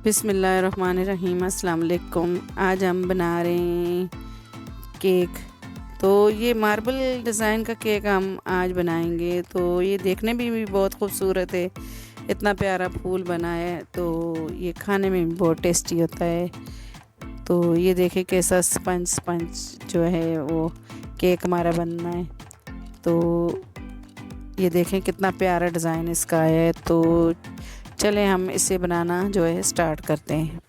बिस्मिल्लाहिर्रहमानिर्रहीम। अस्सलाम वालेकुम। आज हम बना रहे हैं केक। तो ये मार्बल डिज़ाइन का केक हम आज बनाएंगे। तो ये देखने में भी बहुत खूबसूरत है, इतना प्यारा फूल बना है। तो ये खाने में भी बहुत टेस्टी होता है। तो ये देखें कैसा स्पंज स्पंज जो है वो केक हमारा बनना है। तो ये देखें कितना प्यारा डिज़ाइन इसका है। तो चलें हम इसे बनाना जो है स्टार्ट करते हैं।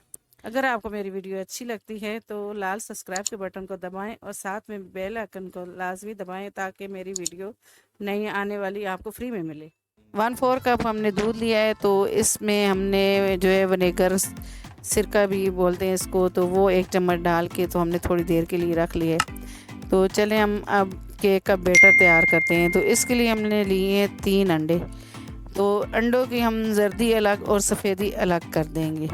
अगर आपको मेरी वीडियो अच्छी लगती है तो लाल सब्सक्राइब के बटन को दबाएं और साथ में बेल आइकन को लाजमी दबाएं ताकि मेरी वीडियो नई आने वाली आपको फ्री में मिले। 1/4 कप हमने दूध लिया है। तो इसमें हमने जो है विनेगर, सिरका भी बोलते हैं इसको, तो वो 1 चम्मच डाल के तो हमने थोड़ी देर के लिए रख लिया है। तो चलें हम अब केक का बैटर तैयार करते हैं। तो इसके लिए हमने लिए हैं 3 अंडे। तो अंडों की हम जर्दी अलग और सफ़ेदी अलग कर देंगे।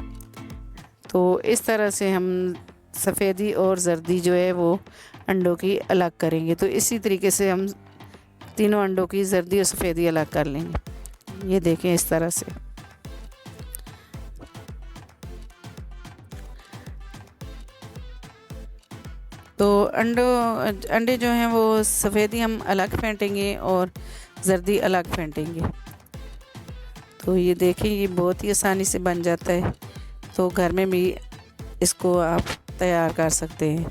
तो इस तरह से हम सफ़ेदी और जर्दी जो है वो अंडों की अलग करेंगे। तो इसी तरीके से हम तीनों अंडों की जर्दी और सफ़ेदी अलग कर लेंगे। ये देखें इस तरह से। तो अंडे जो हैं वो सफ़ेदी हम अलग फेंटेंगे और जर्दी अलग फेंटेंगे। तो ये देखें ये बहुत ही आसानी से बन जाता है। तो घर में भी इसको आप तैयार कर सकते हैं।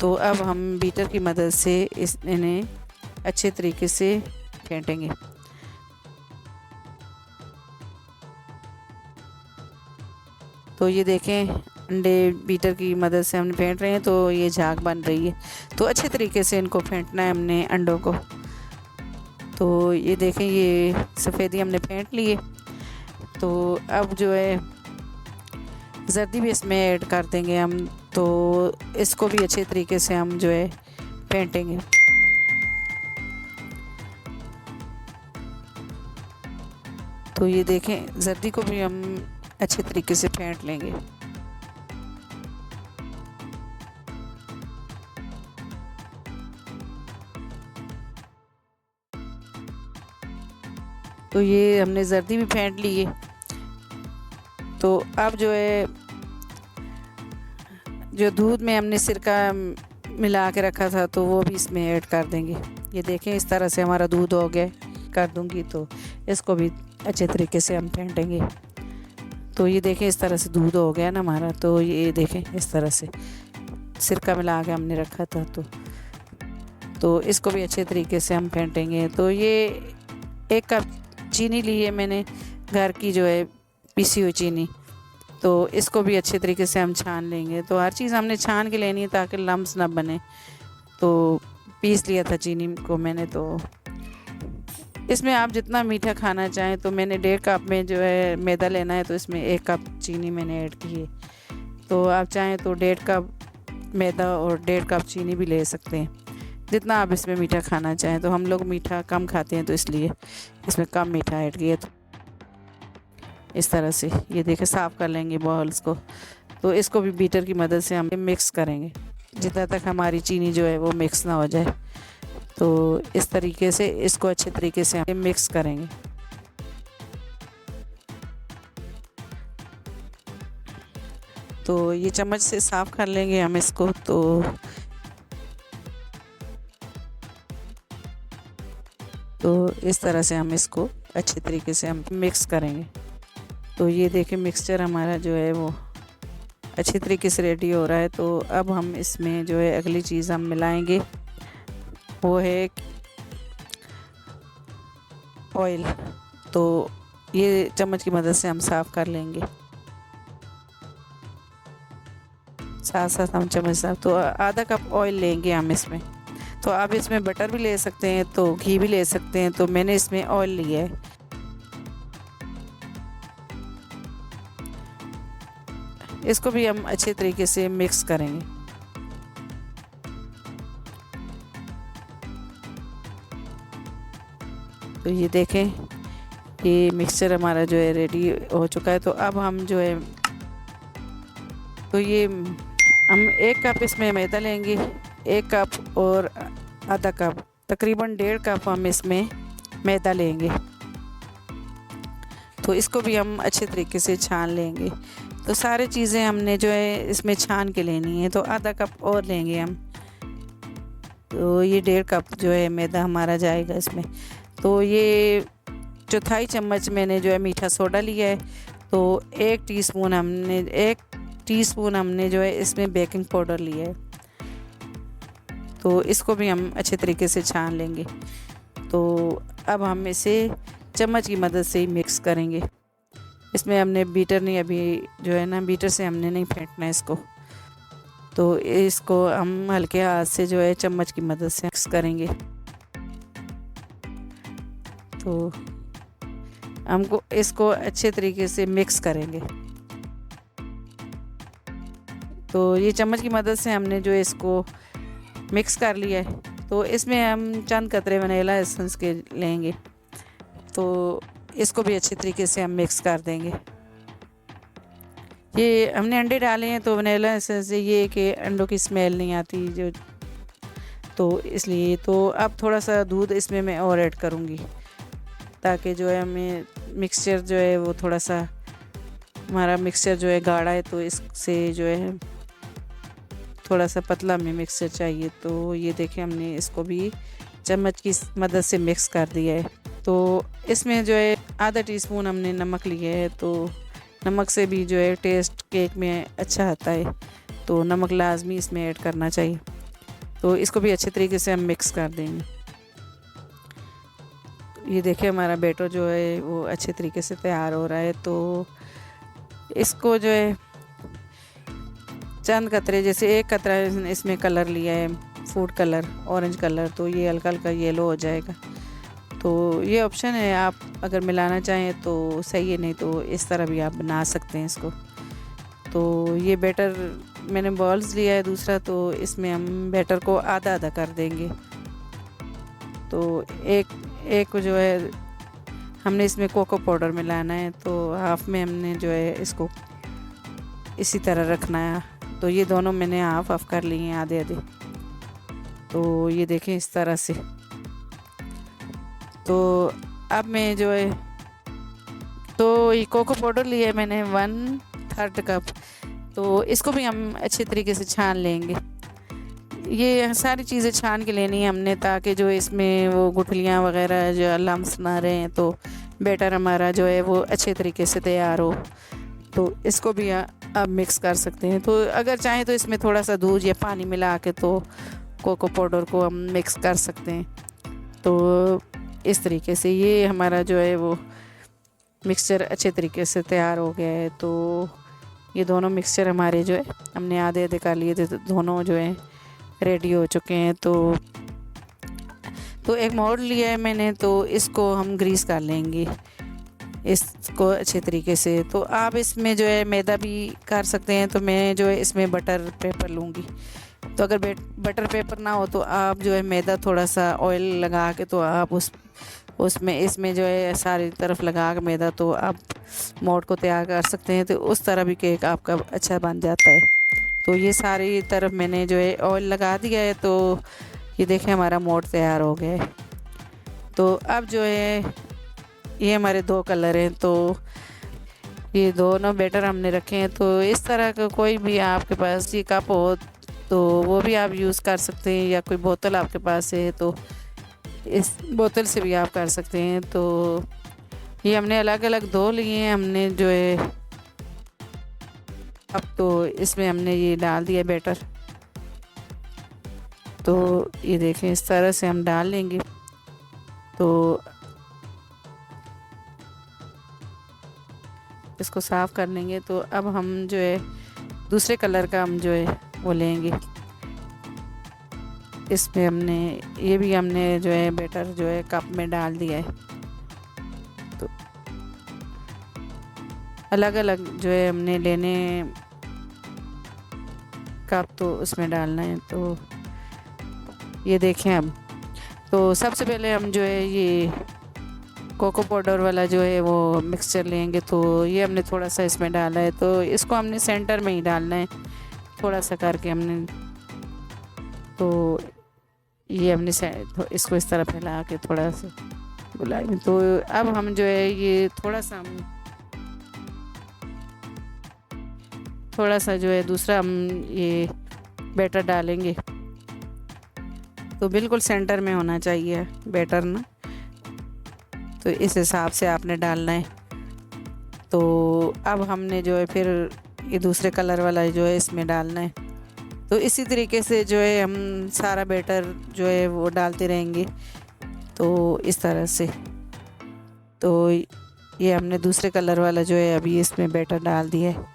तो अब हम बीटर की मदद से इन्हें अच्छे तरीके से फेंटेंगे। तो ये देखें अंडे बीटर की मदद से हम फेंट रहे हैं। तो ये झाग बन रही है। तो अच्छे तरीके से इनको फेंटना है हमने अंडों को। तो ये देखें ये सफ़ेदी हमने फेंट लिए। तो अब जो है जर्दी भी इसमें ऐड कर देंगे हम। तो इसको भी अच्छे तरीके से हम जो है फेंटेंगे। तो ये देखें जर्दी को भी हम अच्छे तरीके से फेंट लेंगे। तो ये हमने जर्दी भी फेंट ली है। तो अब जो है जो दूध में हमने सिरका मिला के रखा था तो वो भी इसमें ऐड कर देंगे। ये देखें इस तरह से हमारा दूध हो गया कर दूंगी। तो इसको भी अच्छे तरीके से हम फेंटेंगे। तो ये देखें इस तरह से दूध हो गया ना हमारा। तो ये देखें इस तरह से सिरका मिला के हमने रखा था। तो इसको भी अच्छे तरीके से हम फेंटेंगे। तो ये 1 कप चीनी ली है मैंने, घर की जो है पीसी हुई चीनी। तो इसको भी अच्छे तरीके से हम छान लेंगे। तो हर चीज़ हमने छान के लेनी है ताकि लम्स ना बने। तो पीस लिया था चीनी को मैंने। तो इसमें आप जितना मीठा खाना चाहें, तो मैंने 1.5 कप में जो है मैदा लेना है। तो इसमें 1 कप चीनी मैंने ऐड की है। तो आप चाहें तो 1.5 कप मैदा और 1.5 कप चीनी भी ले सकते हैं, जितना आप इसमें मीठा खाना चाहें। तो हम लोग मीठा कम खाते हैं तो इसलिए इसमें कम मीठा ऐड किया। तो इस तरह से ये देखें साफ़ कर लेंगे बॉल्स को। तो इसको भी बीटर की मदद से हम मिक्स करेंगे जितना तक हमारी चीनी जो है वो मिक्स ना हो जाए। तो इस तरीके से इसको अच्छे तरीके से हम मिक्स करेंगे। तो ये चम्मच से साफ़ कर लेंगे हम इसको। तो इस तरह से हम इसको अच्छे तरीके से हम मिक्स करेंगे। तो ये देखें मिक्सचर हमारा जो है वो अच्छी तरीके से रेडी हो रहा है। तो अब हम इसमें जो है अगली चीज़ हम मिलाएंगे वो है ऑयल। तो ये चम्मच की मदद से हम साफ़ कर लेंगे, साथ साथ हम चम्मच साफ। तो आधा कप ऑयल लेंगे हम इसमें। तो आप इसमें बटर भी ले सकते हैं, तो घी भी ले सकते हैं। तो मैंने इसमें ऑयल लिया है। इसको भी हम अच्छे तरीके से मिक्स करेंगे। तो ये देखें ये मिक्सचर हमारा जो है रेडी हो चुका है। तो अब हम जो है तो ये हम 1 कप इसमें मैदा लेंगे, 1 कप और आधा कप, तकरीबन 1.5 कप हम इसमें मैदा लेंगे। तो इसको भी हम अच्छे तरीके से छान लेंगे। तो सारी चीज़ें हमने जो है इसमें छान के लेनी है। तो आधा कप और लेंगे हम। तो ये 1.5 कप जो है मैदा हमारा जाएगा इसमें। तो ये चौथाई चम्मच मैंने जो है मीठा सोडा लिया है। तो 1 टीस्पून हमने जो है इसमें बेकिंग पाउडर लिया है। तो इसको भी हम अच्छे तरीके से छान लेंगे। तो अब हम इसे चम्मच की मदद से ही मिक्स करेंगे। इसमें हमने बीटर नहीं, अभी जो है ना बीटर से हमने नहीं फेंटना है इसको। तो इसको हम हल्के हाथ से जो है चम्मच की मदद से मिक्स करेंगे। तो हमको इसको अच्छे तरीके से मिक्स करेंगे। तो ये चम्मच की मदद से हमने जो इसको मिक्स कर लिया है। तो इसमें हम चंद कतरे वनीला एसेंस के लेंगे। तो इसको भी अच्छे तरीके से हम मिक्स कर देंगे। ये हमने अंडे डाले हैं तो वनीला एसेंस से ये कि अंडों की स्मेल नहीं आती जो, तो इसलिए। तो अब थोड़ा सा दूध इसमें मैं और ऐड करूँगी ताकि जो है हमें मिक्सचर जो है वो थोड़ा सा, हमारा मिक्सचर जो है गाढ़ा है तो इससे जो है थोड़ा सा पतला हमें मिक्सचर चाहिए। तो ये देखें हमने इसको भी चम्मच की मदद से मिक्स कर दिया है। तो इसमें जो है आधा टीस्पून हमने नमक लिया है। तो नमक से भी जो है टेस्ट केक में अच्छा आता है। तो नमक लाजमी इसमें ऐड करना चाहिए। तो इसको भी अच्छे तरीके से हम मिक्स कर देंगे। ये देखिए हमारा बैटर जो है वो अच्छे तरीके से तैयार हो रहा है। तो इसको जो है चंद कतरे, जैसे 1 कतरा इसमें कलर लिया है, फूड कलर, ऑरेंज कलर, तो ये हल्का हल्का येलो हो जाएगा। तो ये ऑप्शन है, आप अगर मिलाना चाहें तो सही है, नहीं तो इस तरह भी आप बना सकते हैं इसको। तो ये बैटर मैंने बॉल्स लिया है दूसरा, तो इसमें हम बैटर को आधा आधा कर देंगे। तो एक जो है हमने इसमें कोको पाउडर मिलाना है। तो हाफ में हमने जो है इसको इसी तरह रखना है। तो ये दोनों मैंने हाफ कर लिए हैं, आधे आधे। तो ये देखें इस तरह से। तो अब मैं जो है, तो ये कोको पाउडर लिया है मैंने 1/3 कप। तो इसको भी हम अच्छे तरीके से छान लेंगे। ये सारी चीज़ें छान के लेनी है हमने ताकि जो इसमें वो गुठलियाँ वगैरह जो लम्स ना रहें। तो बैटर हमारा जो है वो अच्छे तरीके से तैयार हो। तो इसको भी आप मिक्स कर सकते हैं। तो अगर चाहें तो इसमें थोड़ा सा दूध या पानी मिला के तो कोको पाउडर को हम मिक्स कर सकते हैं। तो इस तरीके से ये हमारा जो है वो मिक्सचर अच्छे तरीके से तैयार हो गया है। तो ये दोनों मिक्सचर हमारे जो है हमने आधे आधे कर लिए थे, तो दोनों जो है रेडी हो चुके हैं। तो एक मोल्ड लिया है मैंने, तो इसको हम ग्रीस कर लेंगे इसको अच्छे तरीके से। तो आप इसमें जो है मैदा भी कर सकते हैं। तो मैं जो है इसमें बटर पेपर लूँगी। तो अगर बटर पेपर ना हो तो आप जो है मैदा थोड़ा सा ऑयल लगा के तो आप उसमें इसमें जो है सारी तरफ लगा के मैदा तो आप मोल्ड को तैयार कर सकते हैं। तो उस तरह भी केक आपका अच्छा बन जाता है। तो ये सारी तरफ मैंने जो है ऑयल लगा दिया है। तो ये देखें हमारा मोल्ड तैयार हो गया है। तो अब जो है ये हमारे 2 कलर हैं। तो ये दोनों बैटर हमने रखे हैं। तो इस तरह का कोई भी आपके पास ये कप हो तो वो भी आप यूज़ कर सकते हैं, या कोई बोतल आपके पास है तो इस बोतल से भी आप कर सकते हैं। तो ये हमने अलग अलग 2 लिए हैं हमने जो है। अब तो इसमें हमने ये डाल दिया बैटर। तो ये देखें इस तरह से हम डाल लेंगे। तो इसको साफ़ कर लेंगे। तो अब हम जो है दूसरे कलर का हम जो है वो लेंगे। इसमें हमने जो है बैटर जो है कप में डाल दिया है। तो अलग अलग जो है हमने लेने कप, तो उसमें डालना है। तो ये देखें अब। तो सबसे पहले हम जो है ये कोको पाउडर वाला जो है वो मिक्सचर लेंगे। तो ये हमने थोड़ा सा इसमें डाला है। तो इसको हमने सेंटर में ही डालना है, थोड़ा सा करके हमने। तो ये हमने इसको इस तरह फैला के थोड़ा सा गुलाबी। तो अब हम जो है ये थोड़ा सा जो है दूसरा हम ये बैटर डालेंगे। तो बिल्कुल सेंटर में होना चाहिए बैटर ना, तो इस हिसाब से आपने डालना है। तो अब हमने जो है फिर ये दूसरे कलर वाला जो है इसमें डालना है। तो इसी तरीके से जो है हम सारा बैटर जो है वो डालते रहेंगे। तो इस तरह से तो ये हमने दूसरे कलर वाला जो है अभी इसमें बैटर डाल दिया है।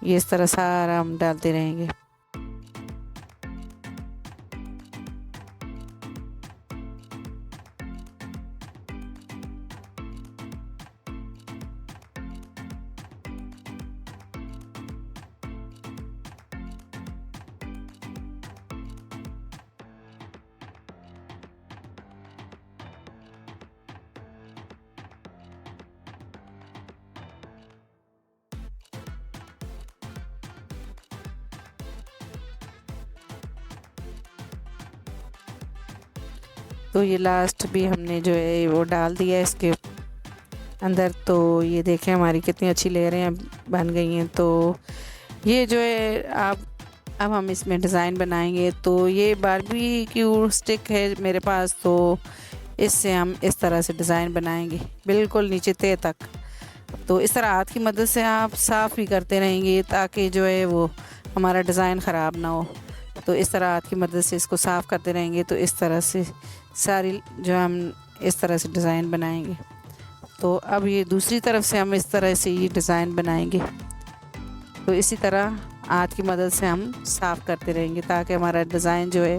ये इस तरह सारा हम डालते रहेंगे। तो ये लास्ट भी हमने जो है वो डाल दिया इसके अंदर। तो ये देखें हमारी कितनी अच्छी लेयरें बन गई हैं। तो ये जो है अब हम इसमें डिज़ाइन बनाएंगे। तो ये बारबेक्यू स्टिक है मेरे पास, तो इससे हम इस तरह से डिज़ाइन बनाएंगे बिल्कुल नीचे तह तक। तो इस तरह हाथ की मदद से आप साफ़ भी करते रहेंगे ताकि जो है वो हमारा डिज़ाइन ख़राब ना हो। तो इस तरह हाथ की मदद से इसको साफ़ करते रहेंगे। तो इस तरह से सारी जो हम इस तरह से डिज़ाइन बनाएंगे। तो अब ये दूसरी तरफ से हम इस तरह से ये डिज़ाइन बनाएंगे। तो इसी तरह हाथ की मदद से हम साफ़ करते रहेंगे ताकि हमारा डिज़ाइन जो है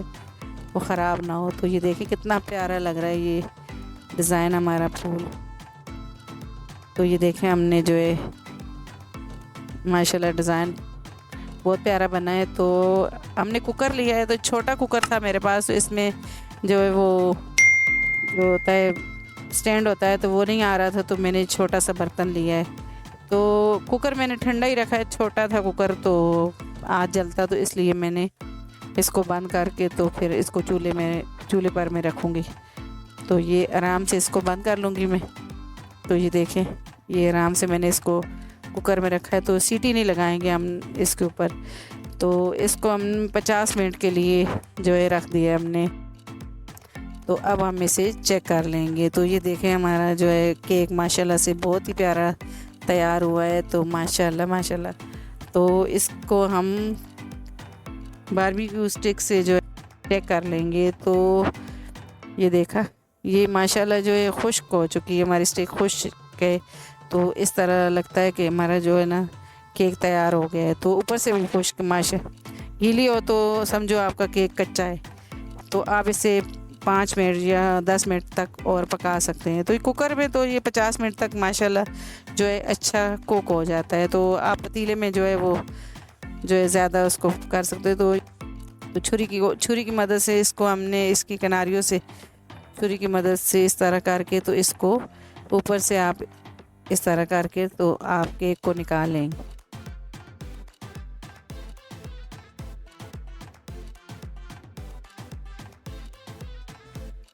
वो ख़राब ना हो। तो ये देखिए कितना प्यारा लग रहा है ये डिज़ाइन हमारा फूल। तो ये देखें हमने जो है माशाल्लाह डिज़ाइन बहुत प्यारा बना है। तो हमने कुकर लिया है, तो छोटा कुकर था मेरे पास, तो इसमें जो है वो जो होता है स्टैंड होता है तो वो नहीं आ रहा था, तो मैंने छोटा सा बर्तन लिया है। तो कुकर मैंने ठंडा ही रखा है, छोटा था कुकर तो आज जलता, तो इसलिए मैंने इसको बंद करके तो फिर इसको चूल्हे पर मैं रखूँगी। तो ये आराम से इसको बंद कर लूँगी मैं। तो ये देखें ये आराम से मैंने इसको कुकर में रखा है। तो सीटी नहीं लगाएंगे हम इसके ऊपर। तो इसको हम 50 मिनट के लिए जो है रख दिया हमने। तो अब हम इसे चेक कर लेंगे। तो ये देखें हमारा जो है केक माशाल्लाह से बहुत ही प्यारा तैयार हुआ है। तो माशाल्लाह माशाल्लाह। तो इसको हम बारबेक्यू स्टिक से जो है चेक कर लेंगे। तो ये देखा ये माशाल्लाह जो है खुश्क हो चुकी है, हमारी स्टिक खुश्क है। तो इस तरह लगता है कि हमारा जो है ना केक तैयार हो गया है। तो ऊपर से भी खुश्क माशा गीली हो तो समझो आपका केक कच्चा है। तो आप इसे 5 मिनट या 10 मिनट तक और पका सकते हैं। तो ये कुकर में तो ये 50 मिनट तक माशाल्लाह जो है अच्छा कुक हो जाता है। तो आप पतीले में जो है वो जो है ज़्यादा उसको कर सकते हैं। तो छुरी की मदद से इसको हमने इसकी किनारियों से छुरी की मदद से इस तरह करके तो इसको ऊपर से आप इस तरह करके तो आप केक को निकाल लेंगे।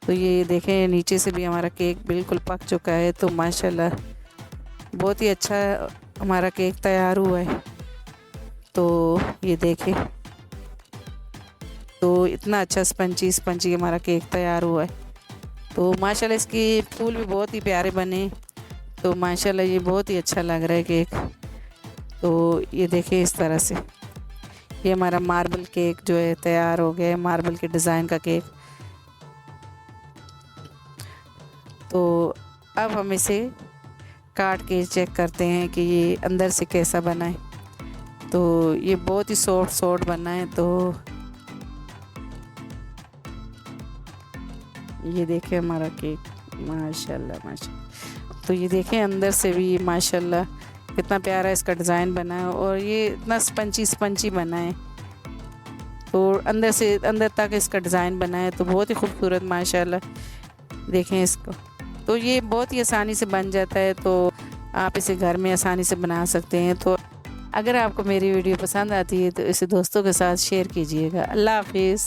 तो ये देखें नीचे से भी हमारा केक बिल्कुल पक चुका है। तो माशाल्लाह बहुत ही अच्छा हमारा केक तैयार हुआ है। तो ये देखें तो इतना अच्छा स्पंजी हमारा केक तैयार हुआ है। तो माशाल्लाह इसके फूल भी बहुत ही प्यारे बने। तो माशाल्लाह ये बहुत ही अच्छा लग रहा है केक। तो ये देखिए इस तरह से ये हमारा मार्बल केक जो है तैयार हो गया है, मार्बल के डिज़ाइन का केक। तो अब हम इसे काट के चेक करते हैं कि ये अंदर से कैसा बना है। तो ये बहुत ही सॉफ्ट बना है। तो ये देखें हमारा केक माशाल्लाह माशाल्लाह। तो ये देखें अंदर से भी माशाल्लाह कितना प्यारा इसका डिज़ाइन बना है और ये इतना स्पंजी बना है। तो अंदर तक इसका डिज़ाइन बना है। तो बहुत ही खूबसूरत माशाल्लाह देखें इसको। तो ये बहुत ही आसानी से बन जाता है। तो आप इसे घर में आसानी से बना सकते हैं। तो अगर आपको मेरी वीडियो पसंद आती है तो इसे दोस्तों के साथ शेयर कीजिएगा। अल्लाह हाफिज़।